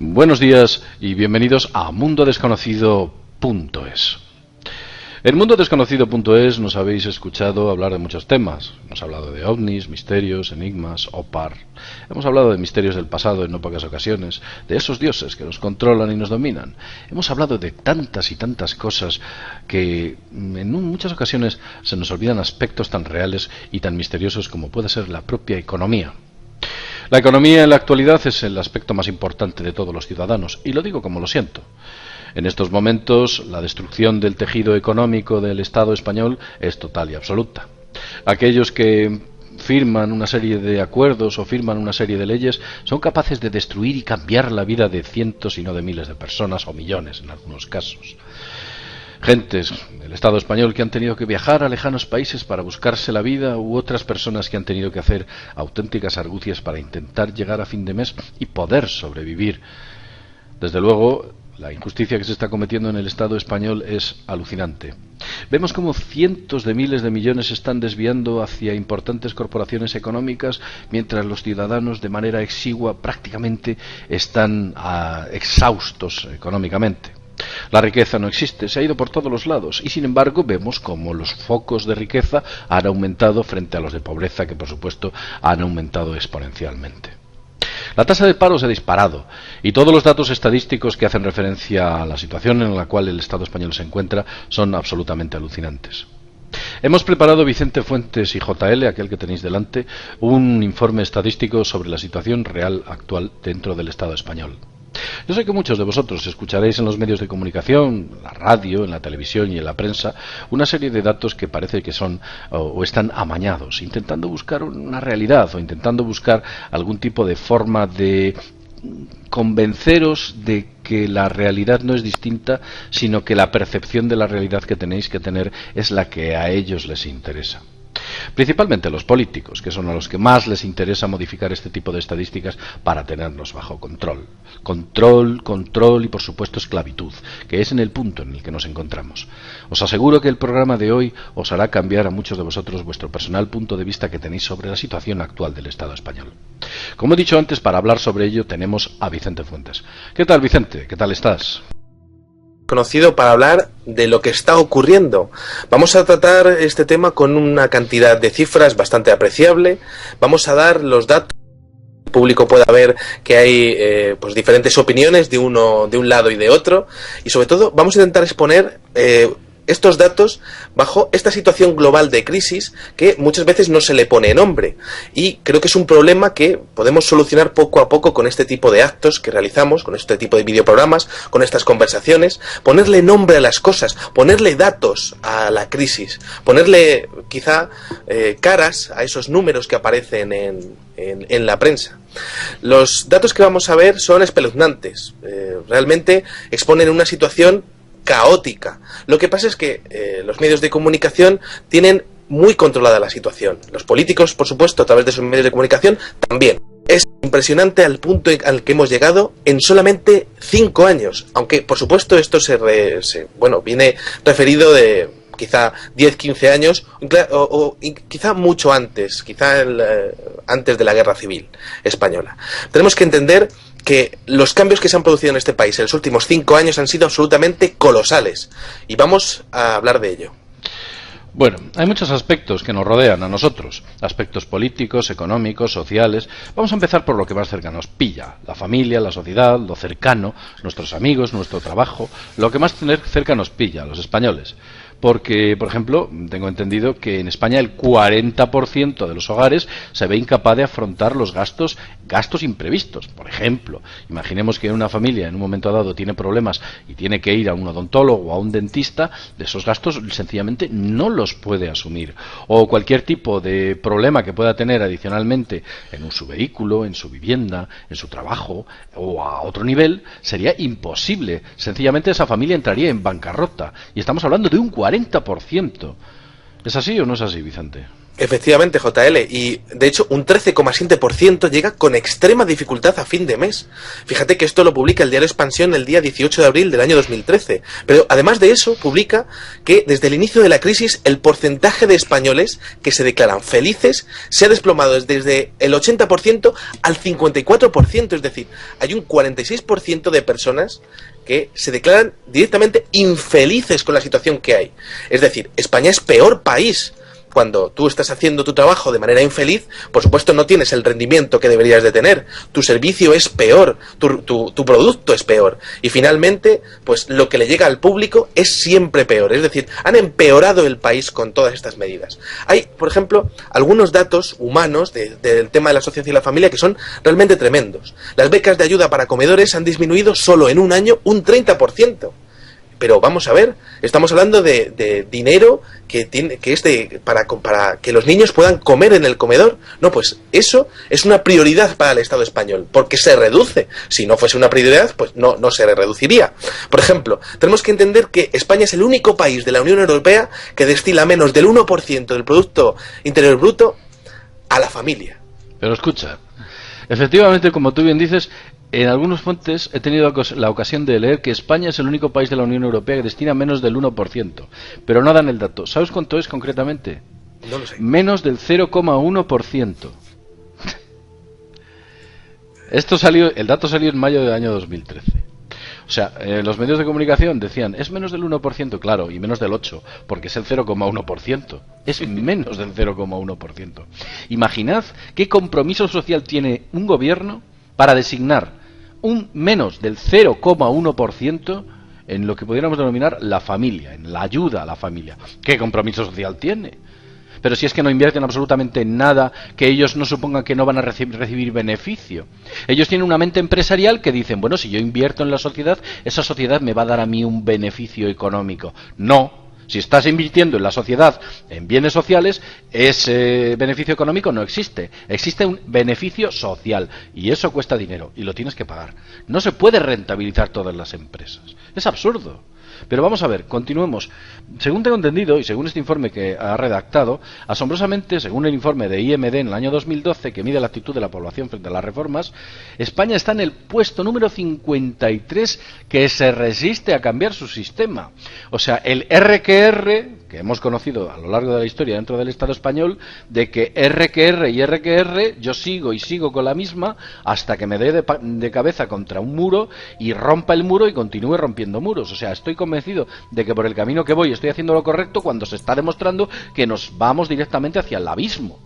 Buenos días y bienvenidos a mundodesconocido.es. En mundodesconocido.es nos habéis escuchado hablar de muchos temas. Hemos hablado de ovnis, misterios, enigmas, OPAR. Hemos hablado de misterios del pasado en no pocas ocasiones, de esos dioses que nos controlan y nos dominan. Hemos hablado de tantas y tantas cosas que en muchas ocasiones se nos olvidan aspectos tan reales y tan misteriosos como puede ser la propia economía. La economía en la actualidad es el aspecto más importante de todos los ciudadanos, y lo digo como lo siento. En estos momentos, la destrucción del tejido económico del Estado español es total y absoluta. Aquellos que firman una serie de acuerdos o firman una serie de leyes son capaces de destruir y cambiar la vida de cientos y no de miles de personas, o millones en algunos casos. Gentes del Estado español que han tenido que viajar a lejanos países para buscarse la vida, u otras personas que han tenido que hacer auténticas argucias para intentar llegar a fin de mes y poder sobrevivir. Desde luego, la injusticia que se está cometiendo en el Estado español es alucinante. Vemos cómo cientos de miles de millones se están desviando hacia importantes corporaciones económicas, mientras los ciudadanos de manera exigua prácticamente están exhaustos económicamente. La riqueza no existe, se ha ido por todos los lados, y sin embargo vemos cómo los focos de riqueza han aumentado frente a los de pobreza, que por supuesto han aumentado exponencialmente. La tasa de paro se ha disparado, y todos los datos estadísticos que hacen referencia a la situación en la cual el Estado español se encuentra son absolutamente alucinantes. Hemos preparado, Vicente Fuentes y JL, aquel que tenéis delante, un informe estadístico sobre la situación real actual dentro del Estado español. Yo sé que muchos de vosotros escucharéis en los medios de comunicación, en la radio, en la televisión y en la prensa, una serie de datos que parece que son o están amañados, intentando buscar una realidad o intentando buscar algún tipo de forma de convenceros de que la realidad no es distinta, sino que la percepción de la realidad que tenéis que tener es la que a ellos les interesa. Principalmente los políticos, que son a los que más les interesa modificar este tipo de estadísticas para tenernos bajo control. Control y por supuesto esclavitud, que es en el punto en el que nos encontramos. Os aseguro que el programa de hoy os hará cambiar a muchos de vosotros vuestro personal punto de vista que tenéis sobre la situación actual del Estado español. Como he dicho antes, para hablar sobre ello tenemos a Vicente Fuentes. ¿Qué tal, Vicente? ¿Qué tal estás? Conocido para hablar de lo que está ocurriendo. Vamos a tratar este tema con una cantidad de cifras bastante apreciable. Vamos a dar los datos. El público pueda ver que hay pues diferentes opiniones de un lado y de otro, y sobre todo vamos a intentar exponer estos datos bajo esta situación global de crisis que muchas veces no se le pone nombre, y creo que es un problema que podemos solucionar poco a poco con este tipo de actos que realizamos, con este tipo de videoprogramas, con estas conversaciones, ponerle nombre a las cosas, ponerle datos a la crisis, ponerle quizá caras a esos números que aparecen en la prensa. Los datos que vamos a ver son espeluznantes, realmente exponen una situación caótica. Lo que pasa es que los medios de comunicación tienen muy controlada la situación. Los políticos, por supuesto, a través de sus medios de comunicación, también. Es impresionante al punto al que hemos llegado en solamente 5 años. Aunque, por supuesto, esto viene referido de quizá 10-15 años, o quizá mucho antes, antes de la Guerra Civil Española. Tenemos que entender que los cambios que se han producido en este país en los últimos 5 años han sido absolutamente colosales, y vamos a hablar de ello. Bueno, hay muchos aspectos que nos rodean a nosotros, aspectos políticos, económicos, sociales. Vamos a empezar por lo que más cerca nos pilla: la familia, la sociedad, lo cercano, nuestros amigos, nuestro trabajo, lo que más cerca nos pilla, los españoles. Porque, por ejemplo, tengo entendido que en España el 40% de los hogares se ve incapaz de afrontar los gastos imprevistos. Por ejemplo, imaginemos que una familia en un momento dado tiene problemas y tiene que ir a un odontólogo o a un dentista. De esos gastos sencillamente no los puede asumir. O cualquier tipo de problema que pueda tener adicionalmente en su vehículo, en su vivienda, en su trabajo o a otro nivel, sería imposible. Sencillamente esa familia entraría en bancarrota. Y estamos hablando de un 40%. ¿Es así o no es así, Vicente? Efectivamente, JL, y de hecho un 13,7% llega con extrema dificultad a fin de mes. Fíjate que esto lo publica el diario Expansión el día 18 de abril del año 2013. Pero además de eso, publica que desde el inicio de la crisis el porcentaje de españoles que se declaran felices se ha desplomado desde el 80% al 54%. Es decir, hay un 46% de personas que se declaran directamente infelices con la situación que hay. Es decir, España es peor país. Cuando tú estás haciendo tu trabajo de manera infeliz, por supuesto no tienes el rendimiento que deberías de tener. Tu servicio es peor, tu producto es peor. Y finalmente, pues lo que le llega al público es siempre peor. Es decir, han empeorado el país con todas estas medidas. Hay, por ejemplo, algunos datos humanos del tema de la sociedad y la familia que son realmente tremendos. Las becas de ayuda para comedores han disminuido solo en un año un 30%. Pero vamos a ver, estamos hablando de dinero que es para que los niños puedan comer en el comedor. No, pues eso es una prioridad para el Estado español, porque se reduce. Si no fuese una prioridad, pues no se reduciría. Por ejemplo, tenemos que entender que España es el único país de la Unión Europea que destina menos del 1% del Producto Interior Bruto a la familia. Pero escucha, efectivamente, como tú bien dices, en algunos fuentes he tenido la ocasión de leer que España es el único país de la Unión Europea que destina menos del 1%, pero no dan el dato. ¿Sabes cuánto es concretamente? No lo sé. Menos del 0,1%. El dato salió en mayo del año 2013. O sea, los medios de comunicación decían, es menos del 1%, claro, y menos del 8%, porque es el 0,1%. Es menos del 0,1%. Imaginad qué compromiso social tiene un gobierno para designar un menos del 0,1% en lo que pudiéramos denominar la familia, en la ayuda a la familia. ¿Qué compromiso social tiene? Pero si es que no invierten absolutamente nada que ellos no supongan que no van a recibir beneficio. Ellos tienen una mente empresarial que dicen, bueno, si yo invierto en la sociedad, esa sociedad me va a dar a mí un beneficio económico. No. Si estás invirtiendo en la sociedad en bienes sociales, ese beneficio económico no existe. Existe un beneficio social y eso cuesta dinero y lo tienes que pagar. No se puede rentabilizar todas las empresas. Es absurdo. Pero vamos a ver, continuemos. Según tengo entendido, y según este informe que ha redactado, asombrosamente, según el informe de IMD en el año 2012, que mide la actitud de la población frente a las reformas, España está en el puesto número 53 que se resiste a cambiar su sistema. O sea, el RQR, que hemos conocido a lo largo de la historia dentro del Estado español, de que RQR y RQR, yo sigo y sigo con la misma hasta que me dé de cabeza contra un muro y rompa el muro y continúe rompiendo muros. O sea, estoy convencido de que por el camino que voy estoy haciendo lo correcto cuando se está demostrando que nos vamos directamente hacia el abismo.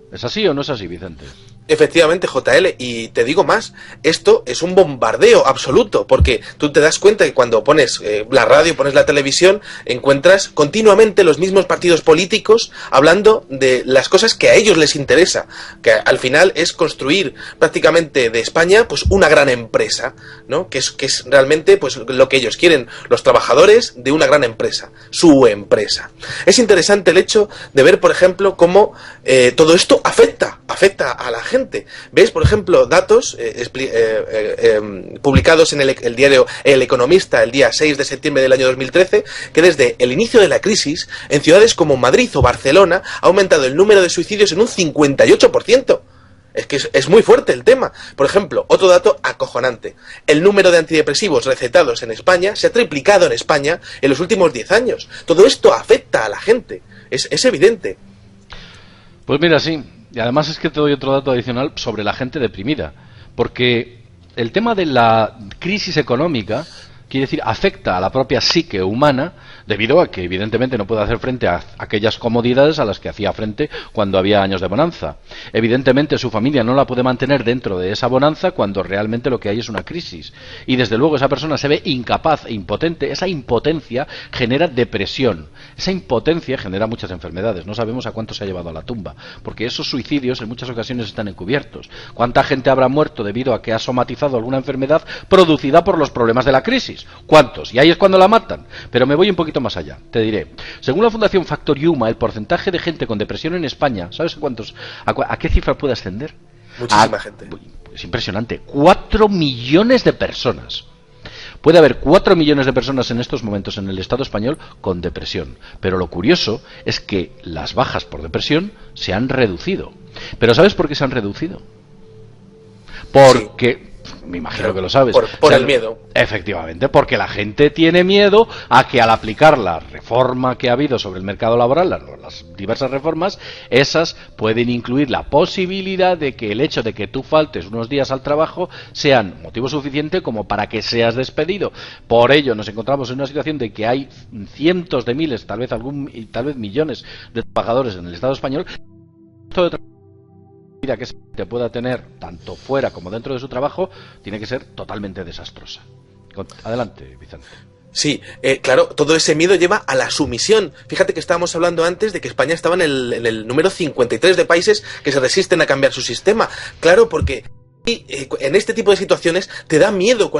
¿Es así o no es así, Vicente? Efectivamente, JL, y te digo más, esto es un bombardeo absoluto, porque tú te das cuenta que cuando pones la radio, pones la televisión, encuentras continuamente los mismos partidos políticos hablando de las cosas que a ellos les interesa, que al final es construir prácticamente de España pues una gran empresa, ¿no? Que es realmente pues lo que ellos quieren, los trabajadores de una gran empresa, su empresa. Es interesante el hecho de ver, por ejemplo, cómo todo esto afecta a la gente. ¿Ves, por ejemplo, datos publicados en el diario El Economista el día 6 de septiembre del año 2013, que desde el inicio de la crisis, en ciudades como Madrid o Barcelona, ha aumentado el número de suicidios en un 58%. Es que es muy fuerte el tema. Por ejemplo, otro dato acojonante. El número de antidepresivos recetados en España se ha triplicado en España en los últimos 10 años. Todo esto afecta a la gente. Es evidente. Pues mira, sí. Y además es que te doy otro dato adicional sobre la gente deprimida, porque el tema de la crisis económica, quiere decir, afecta a la propia psique humana, debido a que evidentemente no puede hacer frente a aquellas comodidades a las que hacía frente cuando había años de bonanza. Evidentemente su familia no la puede mantener dentro de esa bonanza cuando realmente lo que hay es una crisis. Y desde luego esa persona se ve incapaz e impotente. Esa impotencia genera depresión. Esa impotencia genera muchas enfermedades. No sabemos a cuánto se ha llevado a la tumba, porque esos suicidios en muchas ocasiones están encubiertos. ¿Cuánta gente habrá muerto debido a que ha somatizado alguna enfermedad producida por los problemas de la crisis? ¿Cuántos? Y ahí es cuando la matan. Pero me voy un poquito más allá. Te diré, según la Fundación Factor Yuma, el porcentaje de gente con depresión en España, ¿sabes a qué cifra puede ascender? Muchísima gente. Es impresionante. 4 millones de personas. Puede haber 4 millones de personas en estos momentos en el Estado español con depresión. Pero lo curioso es que las bajas por depresión se han reducido. ¿Pero sabes por qué se han reducido? Porque... Me imagino que lo sabes. Por el miedo. Efectivamente, porque la gente tiene miedo a que al aplicar la reforma que ha habido sobre el mercado laboral, las diversas reformas, esas pueden incluir la posibilidad de que el hecho de que tú faltes unos días al trabajo sean motivo suficiente como para que seas despedido. Por ello nos encontramos en una situación de que hay cientos de miles, tal vez millones de trabajadores en el Estado español. Vida que se pueda tener tanto fuera como dentro de su trabajo tiene que ser totalmente desastrosa. Adelante, Vicente. Sí, claro, todo ese miedo lleva a la sumisión. Fíjate que estábamos hablando antes de que España estaba en el número 53 de países que se resisten a cambiar su sistema. Claro, porque en este tipo de situaciones te da miedo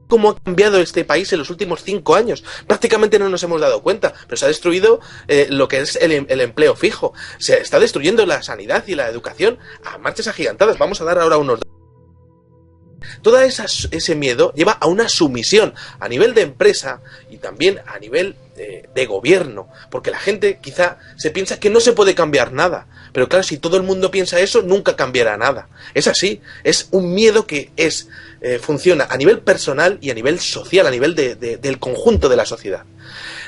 cómo ha cambiado este país en los últimos 5 años. Prácticamente no nos hemos dado cuenta, pero se ha destruido lo que es el empleo fijo. Se está destruyendo la sanidad y la educación a marchas agigantadas. Vamos a dar ahora unos... Todo ese miedo lleva a una sumisión a nivel de empresa y también a nivel de gobierno, porque la gente quizá se piensa que no se puede cambiar nada, pero claro, si todo el mundo piensa eso, nunca cambiará nada. Es así, es un miedo que funciona a nivel personal y a nivel social, a nivel del conjunto de la sociedad.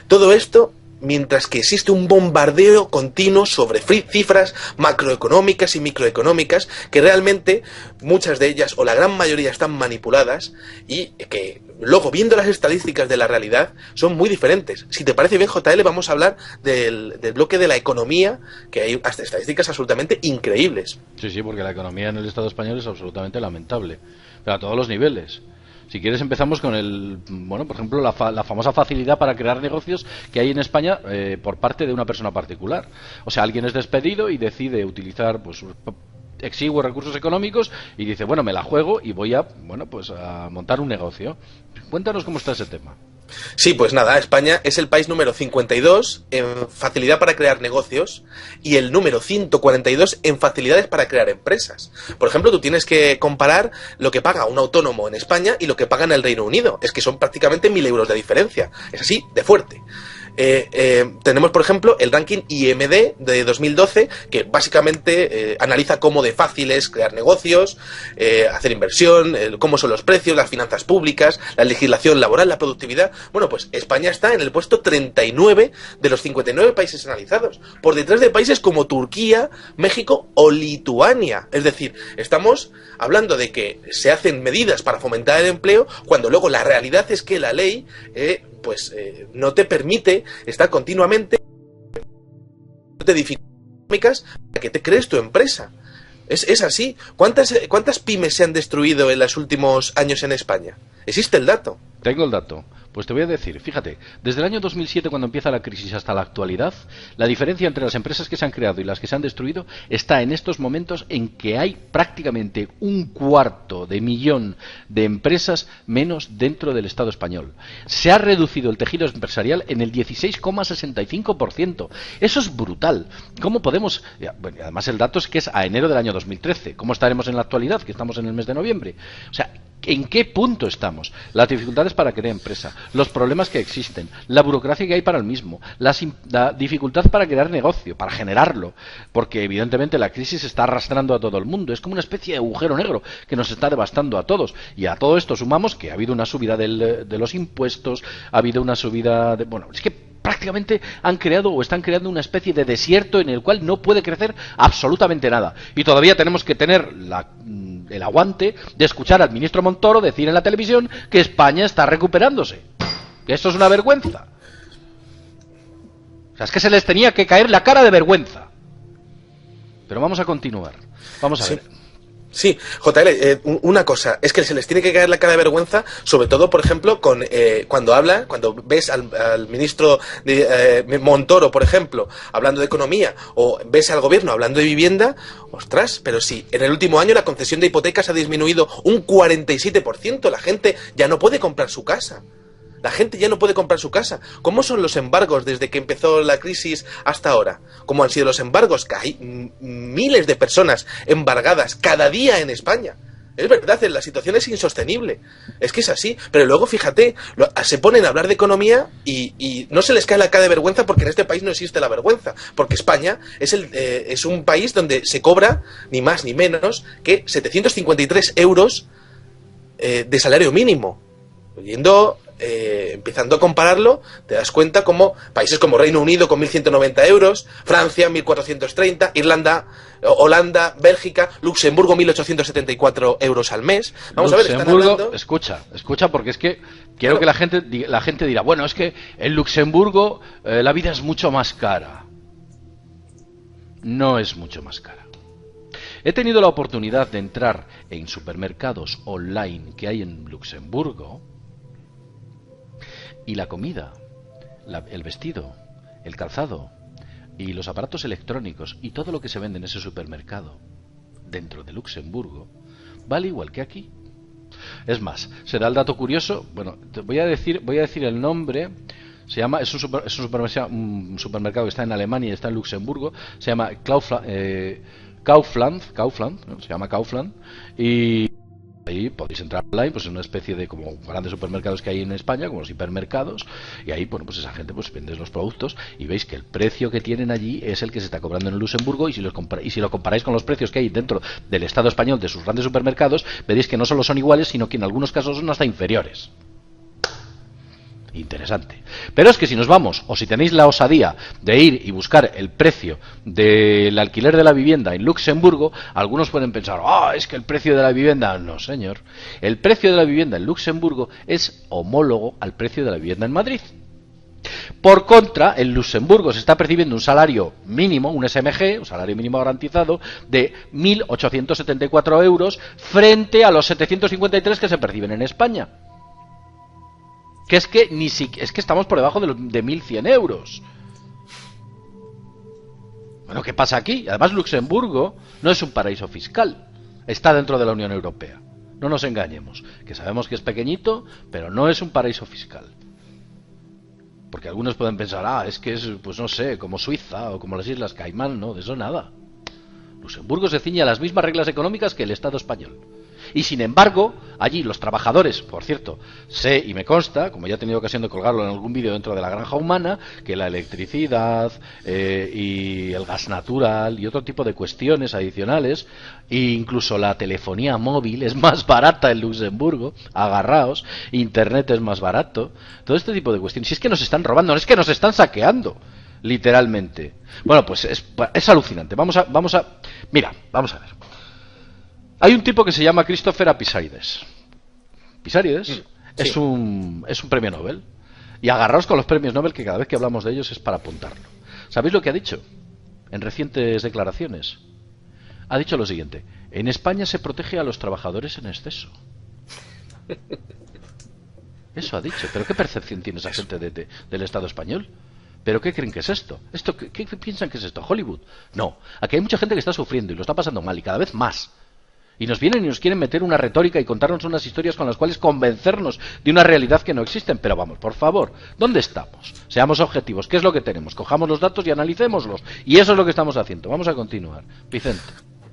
Todo esto mientras que existe un bombardeo continuo sobre cifras macroeconómicas y microeconómicas que realmente muchas de ellas o la gran mayoría están manipuladas y que luego viendo las estadísticas de la realidad son muy diferentes. Si te parece bien, JL, vamos a hablar del bloque de la economía, que hay hasta estadísticas absolutamente increíbles. Sí, porque la economía en el Estado español es absolutamente lamentable, pero a todos los niveles. Si quieres empezamos con por ejemplo, la famosa facilidad para crear negocios que hay en España por parte de una persona particular. O sea, alguien es despedido y decide utilizar sus exiguos recursos económicos y dice, bueno, me la juego y voy a montar un negocio. Cuéntanos cómo está ese tema. Sí, pues nada, España es el país número 52 en facilidad para crear negocios y el número 142 en facilidades para crear empresas. Por ejemplo, tú tienes que comparar lo que paga un autónomo en España y lo que paga en el Reino Unido. Es que son prácticamente 1.000 euros de diferencia. Es así, de fuerte. Tenemos, por ejemplo, el ranking IMD de 2012, que básicamente analiza cómo de fácil es crear negocios, hacer inversión, cómo son los precios, las finanzas públicas, la legislación laboral, la productividad. Bueno, pues España está en el puesto 39 de los 59 países analizados, por detrás de países como Turquía, México o Lituania. Es decir, estamos hablando de que se hacen medidas para fomentar el empleo, cuando luego la realidad es que la ley no te permite estar continuamente de dificultades para que te crees tu empresa. Es así. ¿Cuántas pymes se han destruido en los últimos años en España? ¿Existe el dato? Tengo el dato. Pues te voy a decir, fíjate, desde el año 2007 cuando empieza la crisis hasta la actualidad, la diferencia entre las empresas que se han creado y las que se han destruido está en estos momentos en que hay prácticamente 250.000 de empresas menos dentro del Estado español. Se ha reducido el tejido empresarial en el 16,65%. Eso es brutal. ¿Cómo podemos...? Bueno, además el dato es que es a enero del año 2013. ¿Cómo estaremos en la actualidad, que estamos en el mes de noviembre? O sea, ¿en qué punto estamos? Las dificultades para crear empresa, los problemas que existen, la burocracia que hay para el mismo, la dificultad para crear negocio, para generarlo, porque evidentemente la crisis está arrastrando a todo el mundo, es como una especie de agujero negro que nos está devastando a todos, y a todo esto sumamos que ha habido una subida de los impuestos, ha habido una subida de... Bueno, es que prácticamente han creado o están creando una especie de desierto en el cual no puede crecer absolutamente nada. Y todavía tenemos que tener el aguante de escuchar al ministro Montoro decir en la televisión que España está recuperándose. Esto es una vergüenza. O sea, es que se les tenía que caer la cara de vergüenza. Pero vamos a continuar. Vamos a ver. Sí, JL, una cosa, es que se les tiene que caer la cara de vergüenza, sobre todo, por ejemplo, cuando ves al ministro Montoro, por ejemplo, hablando de economía, o ves al gobierno hablando de vivienda, ostras, pero sí, en el último año la concesión de hipotecas ha disminuido un 47%, la gente ya no puede comprar su casa. La gente ya no puede comprar su casa. ¿Cómo son los embargos desde que empezó la crisis hasta ahora? ¿Cómo han sido los embargos? Que hay miles de personas embargadas cada día en España. Es verdad, la situación es insostenible. Es que es así. Pero luego, fíjate, se ponen a hablar de economía y no se les cae la cara de vergüenza porque en este país no existe la vergüenza. Porque España es un país donde se cobra ni más ni menos que 753 euros de salario mínimo. Empezando a compararlo, te das cuenta como países como Reino Unido con 1.190 euros, Francia 1.430, Irlanda, Holanda, Bélgica, Luxemburgo 1.874 euros al mes. Vamos a ver, están hablando... Escucha, porque es que quiero que la gente dirá, bueno, es que en Luxemburgo la vida es mucho más cara. No es mucho más cara. He tenido la oportunidad de entrar en supermercados online que hay en Luxemburgo. Y la comida, el vestido, el calzado y los aparatos electrónicos y todo lo que se vende en ese supermercado dentro de Luxemburgo vale igual que aquí. Es más, se da el dato curioso. Bueno, voy a decir el nombre. Se llama, es un supermercado que está en Alemania y está en Luxemburgo. Se llama Kaufland, ¿no? Se llama Kaufland. Y ahí podéis entrar online, pues es una especie de como grandes supermercados que hay en España, como los hipermercados, y ahí, bueno, pues esa gente pues vende los productos y veis que el precio que tienen allí es el que se está cobrando en Luxemburgo, y si lo comparáis con los precios que hay dentro del Estado español de sus grandes supermercados, veréis que no solo son iguales, sino que en algunos casos son hasta inferiores. Interesante. Pero es que si nos vamos, o si tenéis la osadía de ir y buscar el precio del alquiler de la vivienda en Luxemburgo, algunos pueden pensar, es que el precio de la vivienda... No, señor. El precio de la vivienda en Luxemburgo es homólogo al precio de la vivienda en Madrid. Por contra, en Luxemburgo se está percibiendo un salario mínimo, un SMG, un salario mínimo garantizado, de 1.874 euros frente a los 753 que se perciben en España. Que es que estamos por debajo de 1.100 euros. Bueno, ¿qué pasa aquí? Además, Luxemburgo no es un paraíso fiscal. Está dentro de la Unión Europea. No nos engañemos. Que sabemos que es pequeñito, pero no es un paraíso fiscal. Porque algunos pueden pensar, es que es, pues no sé, como Suiza o como las Islas Caimán. No, de eso nada. Luxemburgo se ciñe a las mismas reglas económicas que el Estado español. Y sin embargo, allí los trabajadores, por cierto, sé y me consta, como ya he tenido ocasión de colgarlo en algún vídeo dentro de la granja humana, que la electricidad y el gas natural y otro tipo de cuestiones adicionales, e incluso la telefonía móvil es más barata en Luxemburgo, agarraos, internet es más barato, todo este tipo de cuestiones. Si es que nos están robando, no es que nos están saqueando, literalmente. Bueno, pues es alucinante. Vamos a ver. Hay un tipo que se llama Christopher Apisarides. Apisarides sí. es un premio Nobel. Y agarraos con los premios Nobel, que cada vez que hablamos de ellos es para apuntarlo. ¿Sabéis lo que ha dicho en recientes declaraciones? Ha dicho lo siguiente: en España se protege a los trabajadores en exceso. Eso ha dicho. ¿Pero qué percepción tiene esa gente del Estado español? ¿Pero qué creen que es esto? ¿Qué piensan que es esto? ¿Hollywood? No. Aquí hay mucha gente que está sufriendo y lo está pasando mal, y cada vez más. Y nos vienen y nos quieren meter una retórica y contarnos unas historias con las cuales convencernos de una realidad que no existen. Pero vamos, por favor, ¿dónde estamos? Seamos objetivos. ¿Qué es lo que tenemos? Cojamos los datos y analicémoslos. Y eso es lo que estamos haciendo. Vamos a continuar. Vicente.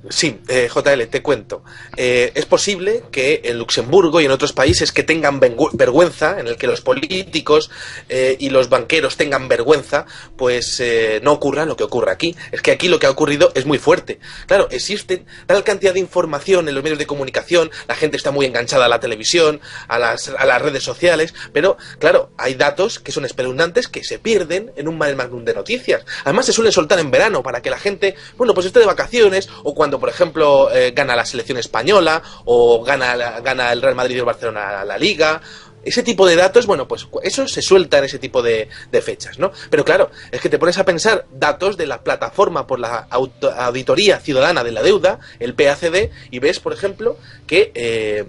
Sí, JL, te cuento. Es posible que en Luxemburgo y en otros países que tengan vergüenza, en el que los políticos y los banqueros tengan vergüenza, pues no ocurra lo que ocurre aquí. Es que aquí lo que ha ocurrido es muy fuerte. Claro, existe tal cantidad de información en los medios de comunicación, la gente está muy enganchada a la televisión, a las redes sociales, pero claro, hay datos que son espeluznantes que se pierden en un mare magnum de noticias. Además se suelen soltar en verano para que la gente, bueno, pues esté de vacaciones, o cuando por ejemplo gana la selección española, o gana el Real Madrid y el Barcelona la Liga. Ese tipo de datos, bueno, pues eso se suelta en ese tipo de fechas, ¿no? Pero claro, es que te pones a pensar datos de la plataforma por la Auditoría Ciudadana de la Deuda, el PACD, y ves, por ejemplo, que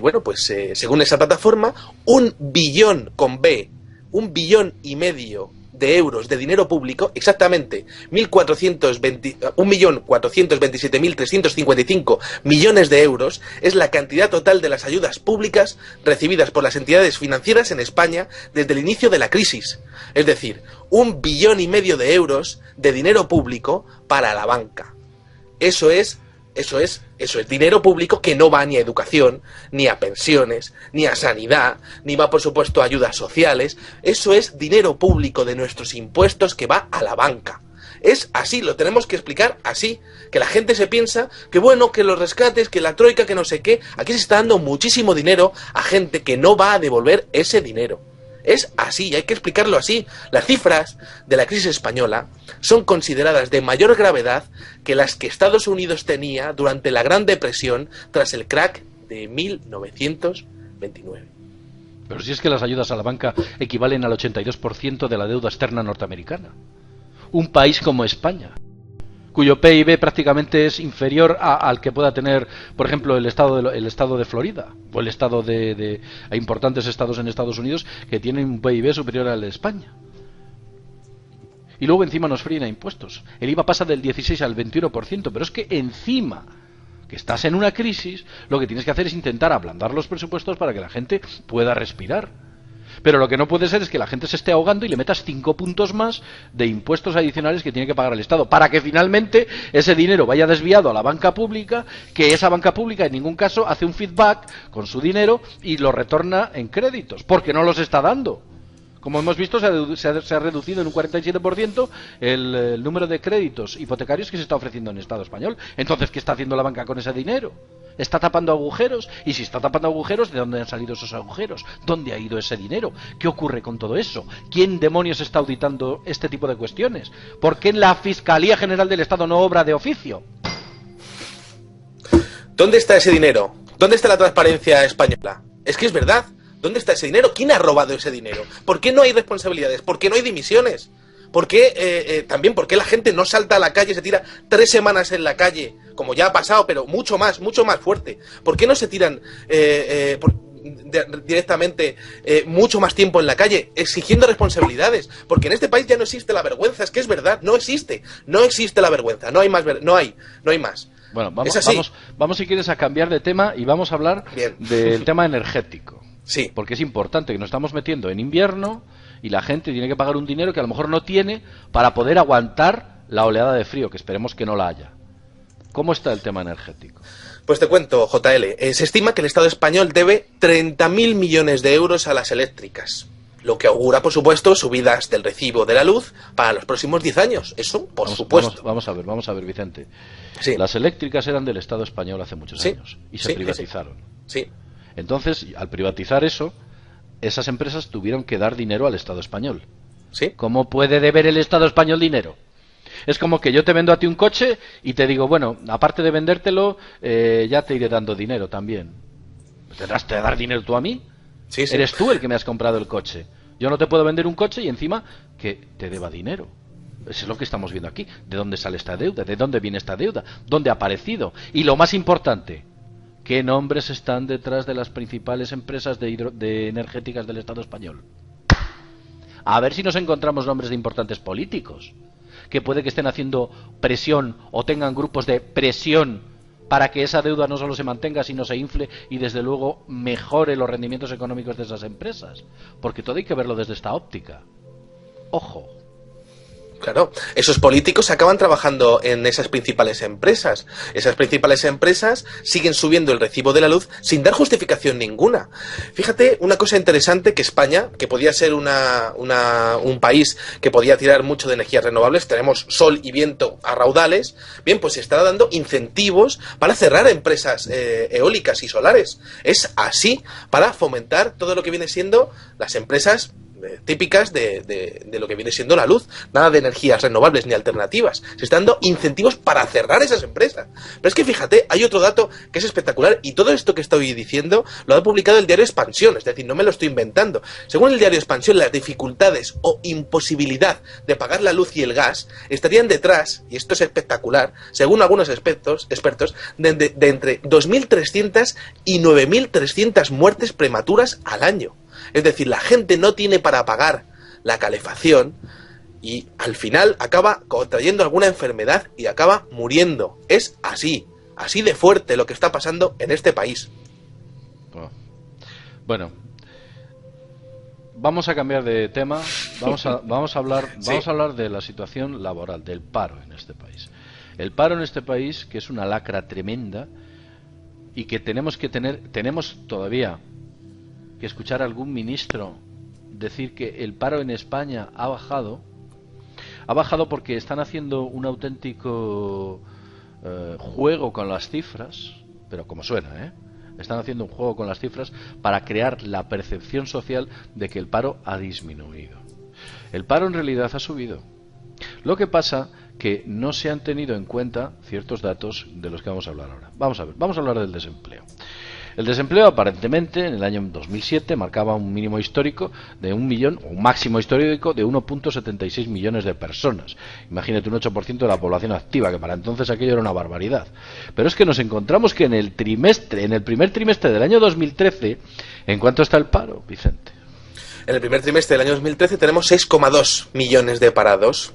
bueno, pues según esa plataforma, 1 billón con B, 1,5 billones de euros de dinero público, exactamente 1.427.355 millones de euros, es la cantidad total de las ayudas públicas recibidas por las entidades financieras en España desde el inicio de la crisis. Es decir, 1,5 billones de euros de dinero público para la banca. Eso es Eso es dinero público que no va ni a educación, ni a pensiones, ni a sanidad, ni va, por supuesto, a ayudas sociales. Eso es dinero público de nuestros impuestos que va a la banca. Es así, lo tenemos que explicar así. Que la gente se piensa que bueno, que los rescates, que la troika, que no sé qué. Aquí se está dando muchísimo dinero a gente que no va a devolver ese dinero. Es así, hay que explicarlo así. Las cifras de la crisis española son consideradas de mayor gravedad que las que Estados Unidos tenía durante la Gran Depresión tras el crack de 1929. Pero si es que las ayudas a la banca equivalen al 82% de la deuda externa norteamericana. Un país como España, cuyo PIB prácticamente es inferior al que pueda tener, por ejemplo, el estado de Florida, o el estado hay importantes estados en Estados Unidos que tienen un PIB superior al de España. Y luego encima nos fríen a impuestos. El IVA pasa del 16 al 21%, pero es que encima que estás en una crisis, lo que tienes que hacer es intentar ablandar los presupuestos para que la gente pueda respirar. Pero lo que no puede ser es que la gente se esté ahogando y le metas 5 puntos más de impuestos adicionales que tiene que pagar el Estado, para que finalmente ese dinero vaya desviado a la banca pública, que esa banca pública en ningún caso hace un feedback con su dinero y lo retorna en créditos, porque no los está dando. Como hemos visto, se ha reducido en un 47% el número de créditos hipotecarios que se está ofreciendo en el Estado español. Entonces, ¿qué está haciendo la banca con ese dinero? ¿Está tapando agujeros? Y si está tapando agujeros, ¿de dónde han salido esos agujeros? ¿Dónde ha ido ese dinero? ¿Qué ocurre con todo eso? ¿Quién demonios está auditando este tipo de cuestiones? ¿Por qué la Fiscalía General del Estado no obra de oficio? ¿Dónde está ese dinero? ¿Dónde está la transparencia española? Es que es verdad. ¿Dónde está ese dinero? ¿Quién ha robado ese dinero? ¿Por qué no hay responsabilidades? ¿Por qué no hay dimisiones? ¿Por qué, también, por qué la gente no salta a la calle, se tira 3 semanas en la calle, como ya ha pasado, pero mucho más fuerte? ¿Por qué no se tiran directamente mucho más tiempo en la calle exigiendo responsabilidades? Porque en este país ya no existe la vergüenza, es que es verdad, no existe la vergüenza, no hay más. Bueno, vamos si quieres a cambiar de tema y vamos a hablar del tema energético. Sí. Porque es importante, que nos estamos metiendo en invierno y la gente tiene que pagar un dinero que a lo mejor no tiene para poder aguantar la oleada de frío, que esperemos que no la haya. ¿Cómo está el tema energético? Pues te cuento, JL. Se estima que el Estado español debe 30.000 millones de euros a las eléctricas, lo que augura, por supuesto, subidas del recibo de la luz para los próximos 10 años. Eso, por supuesto. Vamos a ver, Vicente. Sí. Las eléctricas eran del Estado español hace muchos años y se privatizaron. Sí. Entonces, al privatizar eso, esas empresas tuvieron que dar dinero al Estado español. ¿Sí? ¿Cómo puede deber el Estado español dinero? Es como que yo te vendo a ti un coche y te digo, bueno, aparte de vendértelo, ya te iré dando dinero también. ¿Tendrás que dar dinero tú a mí? Sí. Eres tú el que me has comprado el coche. Yo no te puedo vender un coche y encima que te deba dinero. Eso es lo que estamos viendo aquí. ¿De dónde sale esta deuda? ¿De dónde viene esta deuda? ¿Dónde ha aparecido? Y lo más importante, ¿qué nombres están detrás de las principales empresas de energéticas del Estado español? A ver si nos encontramos nombres de importantes políticos, que puede que estén haciendo presión o tengan grupos de presión para que esa deuda no solo se mantenga, sino se infle y desde luego mejore los rendimientos económicos de esas empresas. Porque todo hay que verlo desde esta óptica. Ojo. Claro, esos políticos acaban trabajando en esas principales empresas. Esas principales empresas siguen subiendo el recibo de la luz sin dar justificación ninguna. Fíjate, una cosa interesante, que España, que podía ser un país que podía tirar mucho de energías renovables, tenemos sol y viento a raudales, bien, pues se está dando incentivos para cerrar empresas eólicas y solares. Es así, para fomentar todo lo que viene siendo las empresas típicas de lo que viene siendo la luz. Nada de energías renovables ni alternativas. Se están dando incentivos para cerrar esas empresas. Pero es que fíjate, hay otro dato que es espectacular, y todo esto que estoy diciendo lo ha publicado el diario Expansión, es decir, no me lo estoy inventando. Según el diario Expansión, las dificultades o imposibilidad de pagar la luz y el gas estarían detrás, y esto es espectacular, según algunos expertos, de entre 2.300 y 9.300 muertes prematuras al año. Es decir, la gente no tiene para pagar la calefacción y al final acaba contrayendo alguna enfermedad y acaba muriendo. Es así de fuerte lo que está pasando en este país. Bueno, vamos a cambiar de tema. Vamos a hablar de la situación laboral, del paro en este país. El paro en este país, que es una lacra tremenda y que tenemos todavía que escuchar a algún ministro decir que el paro en España ha bajado porque están haciendo un auténtico juego con las cifras, pero como suena, están haciendo un juego con las cifras para crear la percepción social de que el paro ha disminuido. El paro en realidad ha subido. Lo que pasa que no se han tenido en cuenta ciertos datos de los que vamos a hablar ahora. Vamos a hablar del desempleo. El desempleo aparentemente en el año 2007 marcaba un mínimo histórico de 1 millón, o un máximo histórico de 1,76 millones de personas. Imagínate, un 8% de la población activa, que para entonces aquello era una barbaridad. Pero es que nos encontramos que en el primer trimestre del año 2013, ¿en cuánto está el paro, Vicente? En el primer trimestre del año 2013 tenemos 6,2 millones de parados.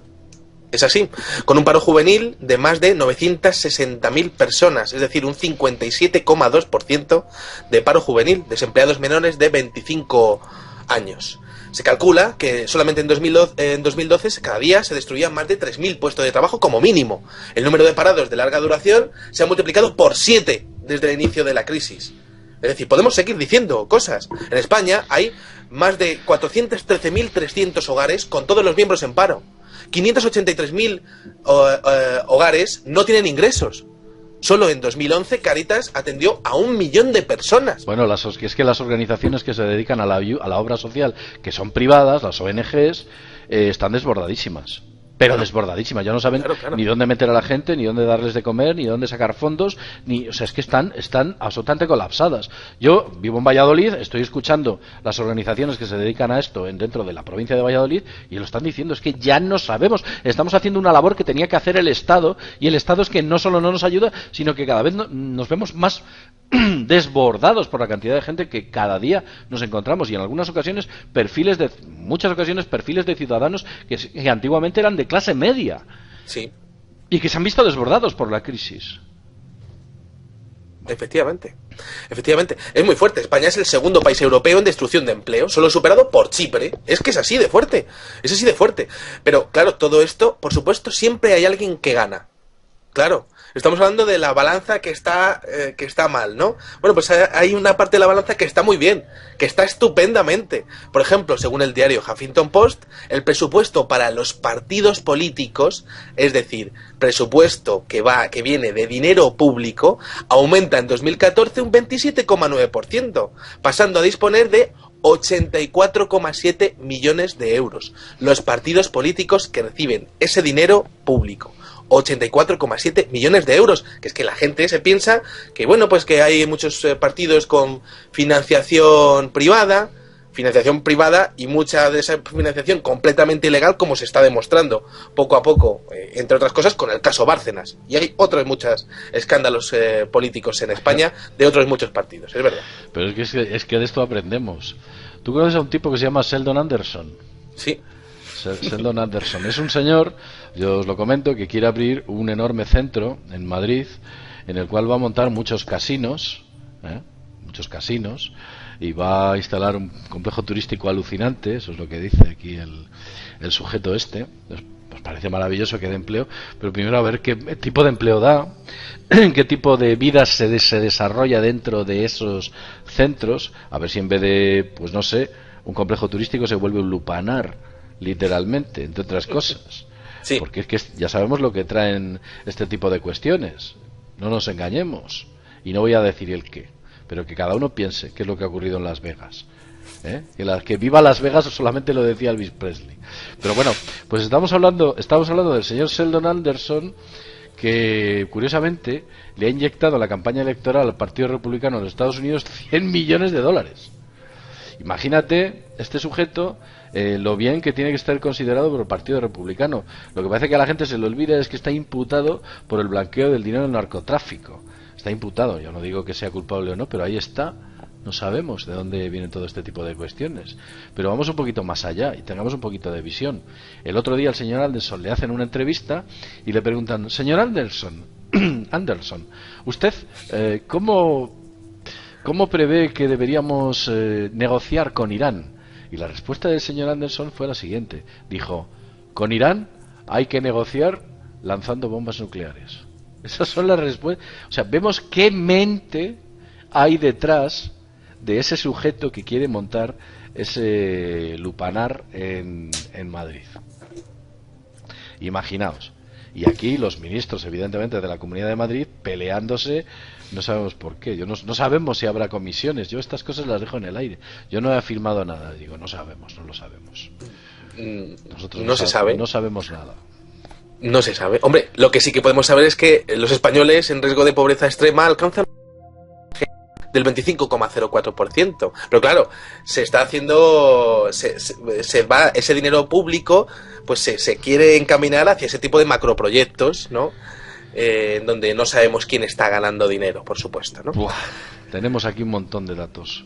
Es así, con un paro juvenil de más de 960.000 personas, es decir, un 57,2% de paro juvenil, desempleados menores de 25 años. Se calcula que solamente en 2012 cada día se destruían más de 3.000 puestos de trabajo como mínimo. El número de parados de larga duración se ha multiplicado por 7 desde el inicio de la crisis. Es decir, podemos seguir diciendo cosas. En España hay más de 413.300 hogares con todos los miembros en paro. 583.000 hogares no tienen ingresos. Solo en 2011 Cáritas atendió a 1 millón de personas. Bueno, es que las organizaciones que se dedican a la obra social, que son privadas, las ONGs, están desbordadísimas. Pero desbordadísimas, ya no saben ni dónde meter a la gente, ni dónde darles de comer, ni dónde sacar fondos, o sea, es que están absolutamente colapsadas. Yo vivo en Valladolid, estoy escuchando las organizaciones que se dedican a esto dentro de la provincia de Valladolid, y lo están diciendo, es que ya no sabemos, estamos haciendo una labor que tenía que hacer el Estado, y el Estado es que no solo no nos ayuda, sino que cada vez nos vemos más desbordados por la cantidad de gente que cada día nos encontramos, y en algunas ocasiones perfiles de ciudadanos que antiguamente eran de clase media, sí, y que se han visto desbordados por la crisis. Efectivamente, es muy fuerte. España es el segundo país europeo en destrucción de empleo, solo superado por Chipre. Es que es así de fuerte, pero claro, todo esto, por supuesto, siempre hay alguien que gana. Claro, estamos hablando de la balanza que está mal, ¿no? Bueno, pues hay una parte de la balanza que está muy bien, que está estupendamente. Por ejemplo, según el diario Huffington Post, el presupuesto para los partidos políticos, es decir, presupuesto que viene de dinero público, aumenta en 2014 un 27,9%, pasando a disponer de 84,7 millones de euros. Los partidos políticos que reciben ese dinero público. 84,7 millones de euros, que es que la gente se piensa que, bueno, pues que hay muchos partidos con financiación privada y mucha de esa financiación completamente ilegal, como se está demostrando poco a poco, entre otras cosas con el caso Bárcenas, y hay otros muchos escándalos políticos en España de otros muchos partidos, es verdad. Pero es que de esto aprendemos. ¿Tú conoces a un tipo que se llama Sheldon Anderson? Sí. Sheldon Anderson es un señor, yo os lo comento, que quiere abrir un enorme centro en Madrid en el cual va a montar muchos casinos, y va a instalar un complejo turístico alucinante. Eso es lo que dice aquí el sujeto este. Nos parece maravilloso que dé empleo, pero primero a ver qué tipo de empleo da, qué tipo de vida se desarrolla dentro de esos centros, a ver si en vez de, pues no sé, un complejo turístico se vuelve un lupanar, literalmente, entre otras cosas. Sí. Porque es que ya sabemos lo que traen este tipo de cuestiones, no nos engañemos, y no voy a decir el qué, pero que cada uno piense qué es lo que ha ocurrido en Las Vegas, que viva Las Vegas solamente lo decía Elvis Presley. Pero bueno, pues estamos hablando del señor Sheldon Anderson, que curiosamente le ha inyectado a la campaña electoral al Partido Republicano de los Estados Unidos 100 millones de dólares. Imagínate este sujeto, lo bien que tiene que estar considerado por el Partido Republicano. Lo que parece que a la gente se le olvida es que está imputado por el blanqueo del dinero del narcotráfico. Está imputado, yo no digo que sea culpable o no, pero ahí está. No sabemos de dónde viene todo este tipo de cuestiones. Pero vamos un poquito más allá y tengamos un poquito de visión. El otro día al señor Anderson le hacen una entrevista y le preguntan: señor Anderson, ¿usted cómo prevé que deberíamos negociar con Irán? Y la respuesta del señor Anderson fue la siguiente. Dijo: con Irán hay que negociar lanzando bombas nucleares. Esas son las respuestas. O sea, vemos qué mente hay detrás de ese sujeto que quiere montar ese lupanar en Madrid. Imaginaos. Y aquí los ministros, evidentemente, de la Comunidad de Madrid peleándose, no sabemos por qué. No sabemos si habrá comisiones. Yo estas cosas las dejo en el aire. Yo no he afirmado nada. Digo, no lo sabemos. Nosotros no se sabe. No sabemos nada. No se sabe. Hombre, lo que sí que podemos saber es que los españoles en riesgo de pobreza extrema alcanzan del 25,04%. Pero claro, se está haciendo, se va ese dinero público, pues se quiere encaminar hacia ese tipo de macroproyectos, ¿no? Donde no sabemos quién está ganando dinero, por supuesto, ¿no? Buah, tenemos aquí un montón de datos.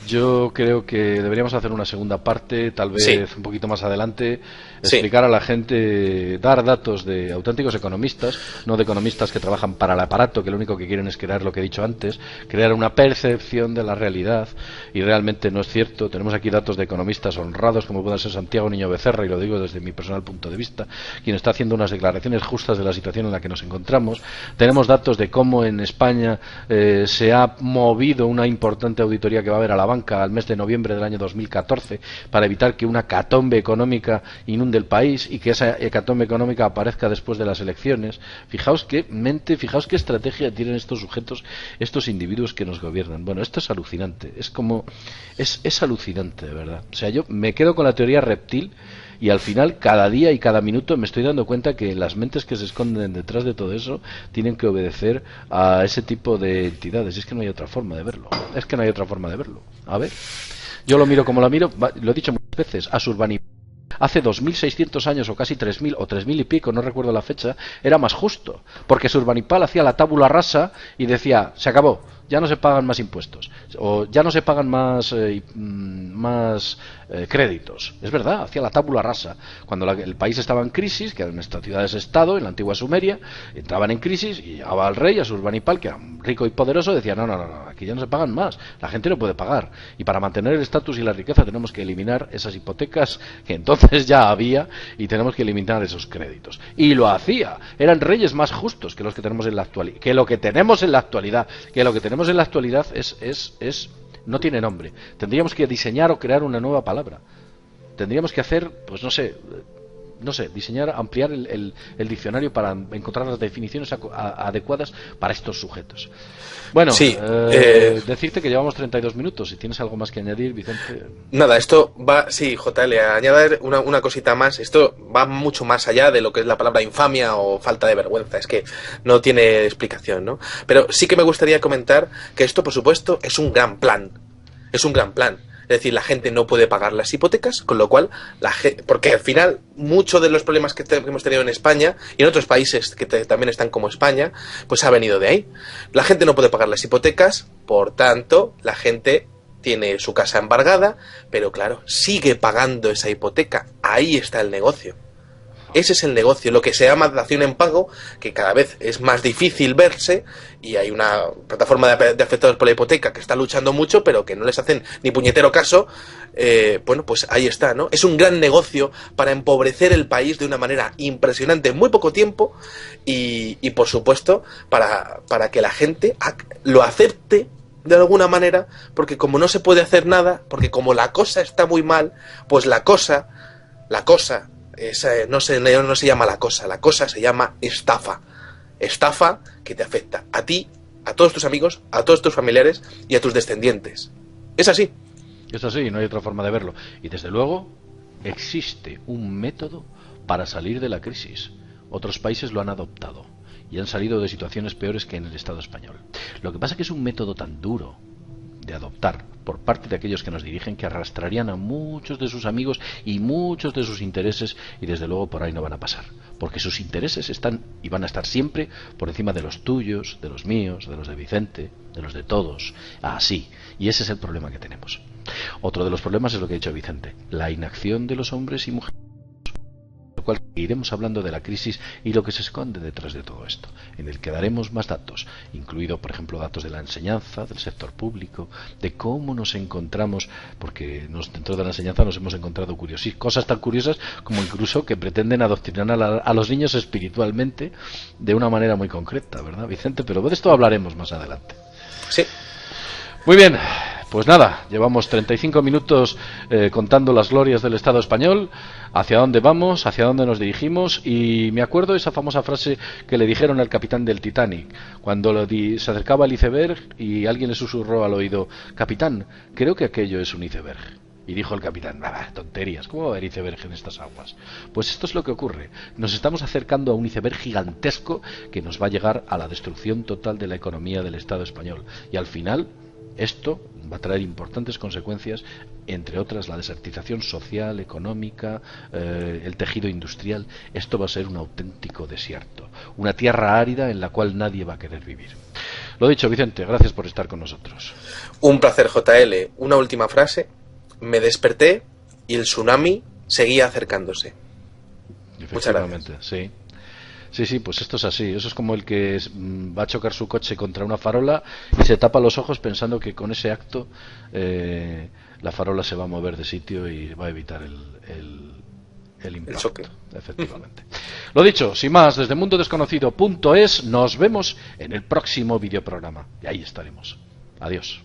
Yo creo que deberíamos hacer una segunda parte, tal vez un poquito más adelante, explicar a la gente, dar datos de auténticos economistas, no de economistas que trabajan para el aparato, que lo único que quieren es crear lo que he dicho antes, crear una percepción de la realidad, y realmente no es cierto. Tenemos aquí datos de economistas honrados, como puede ser Santiago Niño Becerra, y lo digo desde mi personal punto de vista, quien está haciendo unas declaraciones justas de la situación en la que nos encontramos. Tenemos datos de cómo en España se ha movido una importante auditoría que va a haber a la banca al mes de noviembre del año 2014 para evitar que una hecatombe económica inunde el país y que esa hecatombe económica aparezca después de las elecciones. Fijaos qué mente, fijaos qué estrategia tienen estos sujetos, estos individuos que nos gobiernan. Bueno, esto es alucinante, es alucinante, de verdad. O sea, yo me quedo con la teoría reptil. Y al final, cada día y cada minuto me estoy dando cuenta que las mentes que se esconden detrás de todo eso tienen que obedecer a ese tipo de entidades. Es que no hay otra forma de verlo. A ver, yo lo miro como lo miro, lo he dicho muchas veces, Asurbanipal. Hace 2.600 años o casi 3.000 o 3.000 y pico, no recuerdo la fecha, era más justo, porque Asurbanipal hacía la tabula rasa y decía, se acabó, ya no se pagan más impuestos, o ya no se pagan más créditos. Es verdad, hacía la tabula rasa. Cuando el país estaba en crisis, que eran estas ciudades-estado, en la antigua Sumeria, entraban en crisis y llegaba el rey, Asurbanipal, que era rico y poderoso, decía, no, aquí ya no se pagan más, la gente no puede pagar. Y para mantener el estatus y la riqueza tenemos que eliminar esas hipotecas que entonces ya había y tenemos que eliminar esos créditos. Y lo hacía. Eran reyes más justos que los que tenemos en la actualidad. Que lo que tenemos en la actualidad es no tiene nombre. Tendríamos que diseñar o crear una nueva palabra. Tendríamos que hacer, pues no sé, diseñar, ampliar el diccionario para encontrar las definiciones adecuadas para estos sujetos. Bueno, sí, decirte que llevamos 32 minutos. Si tienes algo más que añadir, Vicente. Nada, esto va, sí, JL, añadir una cosita más. Esto va mucho más allá de lo que es la palabra infamia o falta de vergüenza. Es que no tiene explicación, ¿no? Pero sí que me gustaría comentar que esto, por supuesto, es un gran plan. Es un gran plan. Es decir, la gente no puede pagar las hipotecas, con lo cual, porque al final, muchos de los problemas que hemos tenido en España y en otros países que también están como España, pues ha venido de ahí. La gente no puede pagar las hipotecas, por tanto, la gente tiene su casa embargada, pero claro, sigue pagando esa hipoteca. Ahí está el negocio. Ese es el negocio, lo que se llama dación en pago, que cada vez es más difícil verse, y hay una plataforma de afectados por la hipoteca que está luchando mucho, pero que no les hacen ni puñetero caso. Bueno, pues ahí está, ¿no? Es un gran negocio para empobrecer el país de una manera impresionante en muy poco tiempo, y por supuesto, para que la gente lo acepte de alguna manera, porque como no se puede hacer nada, porque como la cosa está muy mal, pues la cosa no se llama la cosa se llama estafa. Estafa que te afecta a ti, a todos tus amigos, a todos tus familiares y a tus descendientes. Es así. Es así, no hay otra forma de verlo. Y desde luego existe un método para salir de la crisis. Otros países lo han adoptado y han salido de situaciones peores que en el Estado español. Lo que pasa es que es un método tan duro de adoptar por parte de aquellos que nos dirigen, que arrastrarían a muchos de sus amigos y muchos de sus intereses, y desde luego por ahí no van a pasar, porque sus intereses están y van a estar siempre por encima de los tuyos, de los míos, de los de Vicente, de los de todos, así, y ese es el problema que tenemos. Otro de los problemas es lo que ha dicho Vicente, la inacción de los hombres y mujeres cual iremos hablando de la crisis y lo que se esconde detrás de todo esto, en el que daremos más datos, incluido, por ejemplo, datos de la enseñanza, del sector público, de cómo nos encontramos, porque dentro de la enseñanza nos hemos encontrado cosas tan curiosas como incluso que pretenden adoctrinar a los niños espiritualmente de una manera muy concreta, ¿verdad, Vicente? Pero de esto hablaremos más adelante. Sí. Muy bien, pues nada, llevamos 35 minutos contando las glorias del Estado español, hacia dónde vamos, hacia dónde nos dirigimos, y me acuerdo de esa famosa frase que le dijeron al capitán del Titanic, cuando se acercaba al iceberg y alguien le susurró al oído: capitán, creo que aquello es un iceberg. Y dijo el capitán: tonterías, ¿cómo va a haber iceberg en estas aguas? Pues esto es lo que ocurre. Nos estamos acercando a un iceberg gigantesco que nos va a llegar a la destrucción total de la economía del Estado español. Y al final, esto va a traer importantes consecuencias, entre otras la desertización social, económica, el tejido industrial. Esto va a ser un auténtico desierto, una tierra árida en la cual nadie va a querer vivir. Lo dicho, Vicente, gracias por estar con nosotros. Un placer, JL. Una última frase. Me desperté y el tsunami seguía acercándose. Efectivamente, sí. Sí, pues esto es así. Eso es como el que va a chocar su coche contra una farola y se tapa los ojos pensando que con ese acto la farola se va a mover de sitio y va a evitar el impacto. El choque. Efectivamente. Lo dicho, sin más, desde mundodesconocido.es nos vemos en el próximo videoprograma. Y ahí estaremos. Adiós.